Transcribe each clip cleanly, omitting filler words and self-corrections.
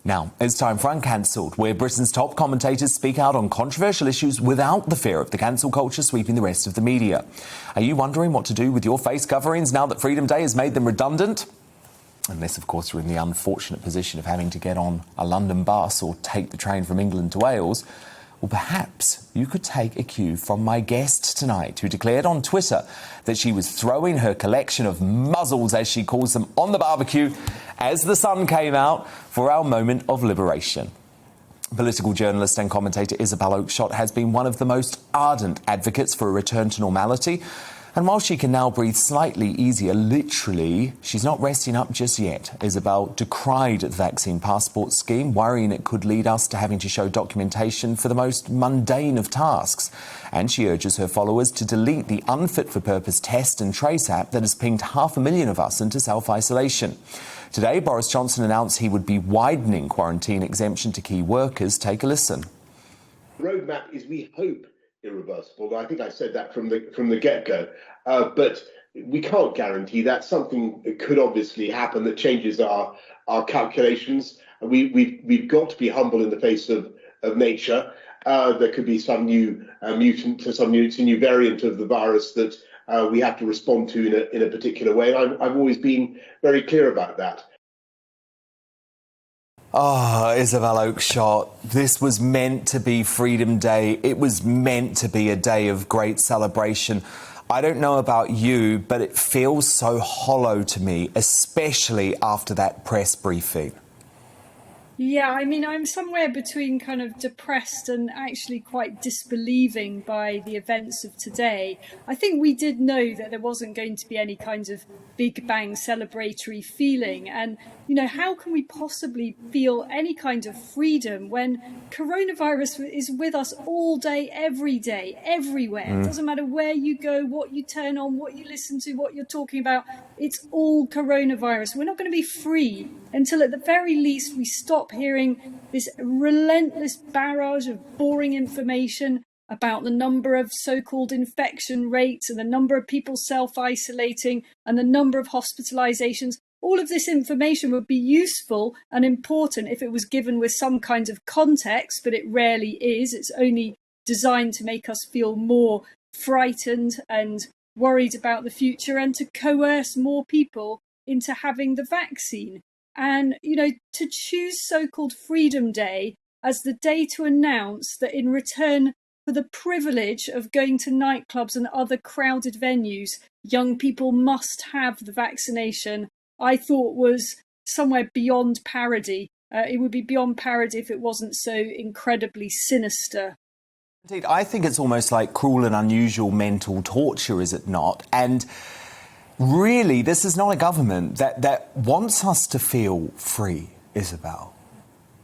Now, it's time for Uncancelled, where Britain's top commentators speak out on controversial issues without the fear of the cancel culture sweeping the rest of the media. Are you wondering what to do with your face coverings now that Freedom Day has made them redundant? Unless, of course, you're in the unfortunate position of having to get on a London bus or take the train from England to Wales. Well, perhaps you could take a cue from my guest tonight, who declared on Twitter that she was throwing her collection of muzzles, as she calls them, on the barbecue as the sun came out for our moment of liberation. Political journalist and commentator Isabel Oakeshott has been one of the most ardent advocates for a return to normality. And while she can now breathe slightly easier, literally, she's not resting up just yet. Isabel decried the vaccine passport scheme, worrying it could lead us to having to show documentation for the most mundane of tasks. And she urges her followers to delete the unfit-for-purpose test and trace app that has pinged 500,000 of us into self-isolation. Today, Boris Johnson announced he would be widening quarantine exemption to key workers. Take a listen. The roadmap is, we hope, irreversible. I think I said that from the get-go, but we can't guarantee that. Something could obviously happen that changes our calculations. We've got to be humble in the face of nature. There could be some new mutant, some new variant of the virus that we have to respond to in a particular way. And I've always been very clear about that. Oh, Isabel Oakeshott, this was meant to be Freedom Day. It was meant to be a day of great celebration. I don't know about you, but it feels so hollow to me, especially after that press briefing. Yeah, I mean, I'm somewhere between kind of depressed and actually quite disbelieving by the events of today. I think we did know that there wasn't going to be any kind of big bang celebratory feeling. And, you know, how can we possibly feel any kind of freedom when coronavirus is with us all day, everywhere? It doesn't matter where you go, what you turn on, what you listen to, what you're talking about. It's all coronavirus. We're not going to be free until at the very least we stop hearing this relentless barrage of boring information about the number of so-called infection rates and the number of people self-isolating and the number of hospitalizations. All of this information would be useful and important if it was given with some kind of context, but it rarely is. It's only designed to make us feel more frightened and worried about the future and to coerce more people into having the vaccine. And, you know, to choose so-called Freedom Day as the day to announce that in return for the privilege of going to nightclubs and other crowded venues, young people must have the vaccination, I thought was somewhere beyond parody. It would be beyond parody if it wasn't so incredibly sinister. Indeed, I think it's almost like cruel and unusual mental torture, is it not? And really, this is not a government that wants us to feel free, Isabel.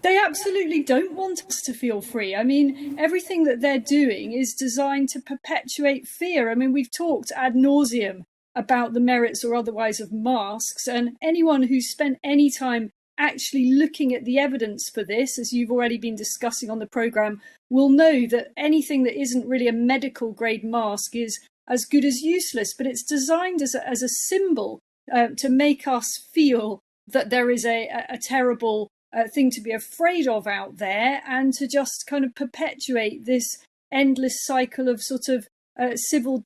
They absolutely don't want us to feel free. I mean, everything that they're doing is designed to perpetuate fear. I mean, we've talked ad nauseum about the merits or otherwise of masks, and anyone who's spent any time actually looking at the evidence for this, as you've already been discussing on the programme, will know that anything that isn't really a medical grade mask is as good as useless, but it's designed as a symbol to make us feel that there is a terrible thing to be afraid of out there, and to just kind of perpetuate this endless cycle of sort of civil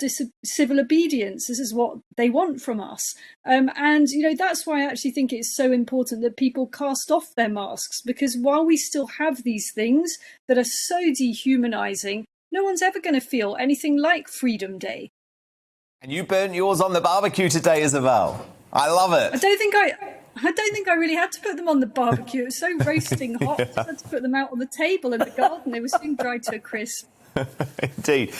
obedience. This is what they want from us. And, you know, that's why I actually think it's so important that people cast off their masks, because while we still have these things that are so dehumanizing, no one's ever going to feel anything like Freedom Day. And you burnt yours on the barbecue today, Isabel. I love it. I don't think I really had to put them on the barbecue. It was so roasting hot. I had to put them out on the table in the garden. They were soon dried to a crisp. Indeed.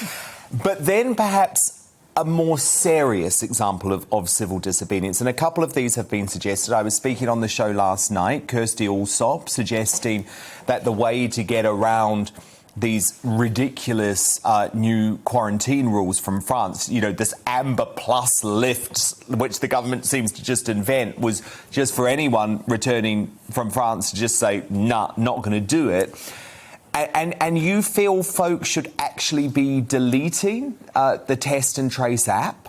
But then perhaps a more serious example of civil disobedience, and a couple of these have been suggested. I was speaking on the show last night, Kirsty Allsop, suggesting that the way to get around these ridiculous new quarantine rules from France, you know, this Amber Plus lift, which the government seems to just invent, was just for anyone returning from France to just say, nah, not going to do it. And you feel folks should actually be deleting the Test and Trace app?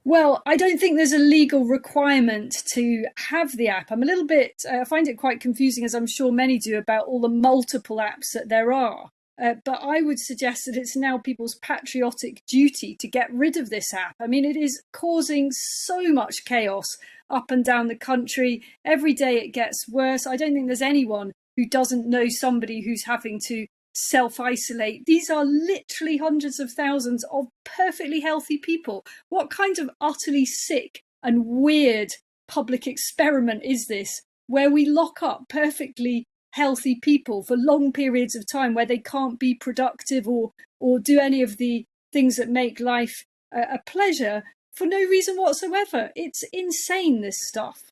Well, I don't think there's a legal requirement to have the app. I'm a little bit, I find it quite confusing, as I'm sure many do, about all the multiple apps that there are. But I would suggest that it's now people's patriotic duty to get rid of this app. I mean, it is causing so much chaos up and down the country. Every day it gets worse. I don't think there's anyone who doesn't know somebody who's having to self-isolate. These are literally hundreds of thousands of perfectly healthy people. What kind of utterly sick and weird public experiment is this, where we lock up perfectly healthy people for long periods of time where they can't be productive or do any of the things that make life a pleasure for no reason whatsoever? It's insane, this stuff.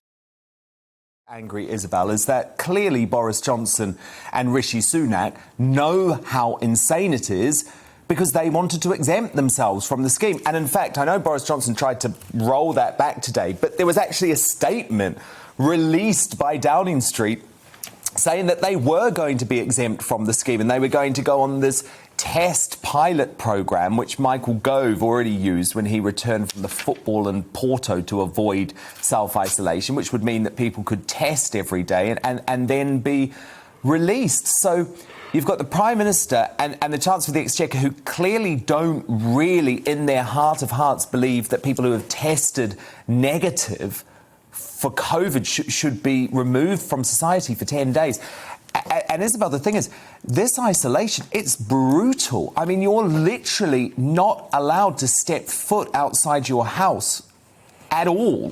Angry, Isabel, is that clearly Boris Johnson and Rishi Sunak know how insane it is because they wanted to exempt themselves from the scheme. And in fact, I know Boris Johnson tried to roll that back today, but there was actually a statement released by Downing Street saying that they were going to be exempt from the scheme and they were going to go on this test pilot programme, which Michael Gove already used when he returned from the football in Porto to avoid self-isolation, which would mean that people could test every day and then be released. So you've got the Prime Minister and the Chancellor of the Exchequer, who clearly don't really, in their heart of hearts, believe that people who have tested negative for COVID should be removed from society for 10 days. And Isabel, the thing is, this isolation, it's brutal. I mean, you're literally not allowed to step foot outside your house at all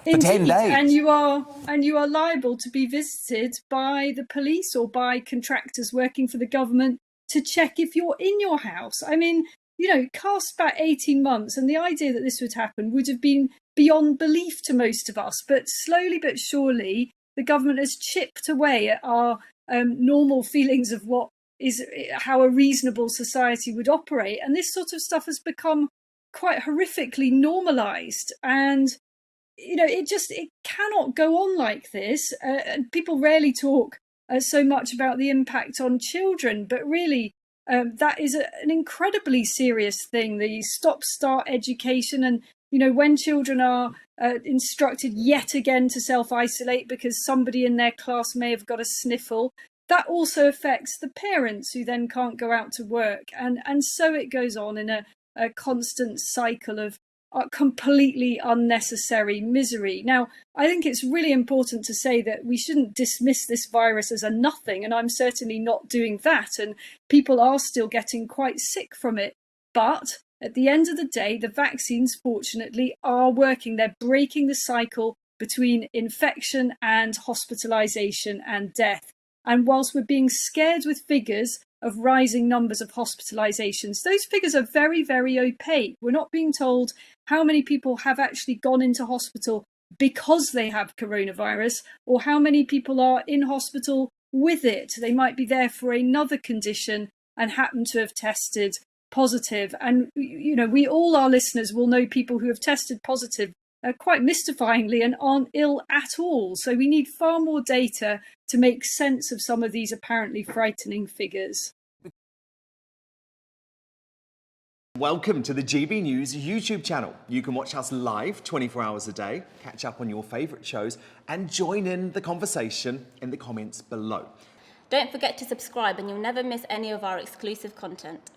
for 10 days. And you are liable to be visited by the police or by contractors working for the government to check if you're in your house. I mean, you know, cast back 18 months and the idea that this would happen would have been beyond belief to most of us. But slowly but surely, the government has chipped away at our normal feelings of how a reasonable society would operate. And this sort of stuff has become quite horrifically normalised. And, you know, it cannot go on like this. And people rarely talk so much about the impact on children, but really, that is an incredibly serious thing, the stop-start education. And, you know, when children are instructed yet again to self-isolate because somebody in their class may have got a sniffle, that also affects the parents who then can't go out to work. And so it goes on in a constant cycle of completely unnecessary misery. Now, I think it's really important to say that we shouldn't dismiss this virus as a nothing, and I'm certainly not doing that, and people are still getting quite sick from it. But at the end of the day, the vaccines, fortunately, are working. They're breaking the cycle between infection and hospitalisation and death. And whilst we're being scared with figures of rising numbers of hospitalisations, those figures are very, very opaque. We're not being told how many people have actually gone into hospital because they have coronavirus, or how many people are in hospital with it. They might be there for another condition and happen to have tested positive. And, you know, our listeners will know people who have tested positive quite mystifyingly and aren't ill at all. So we need far more data to make sense of some of these apparently frightening figures. Welcome to the GB News YouTube channel. You can watch us live 24 hours a day, catch up on your favourite shows and join in the conversation in the comments below. Don't forget to subscribe and you'll never miss any of our exclusive content.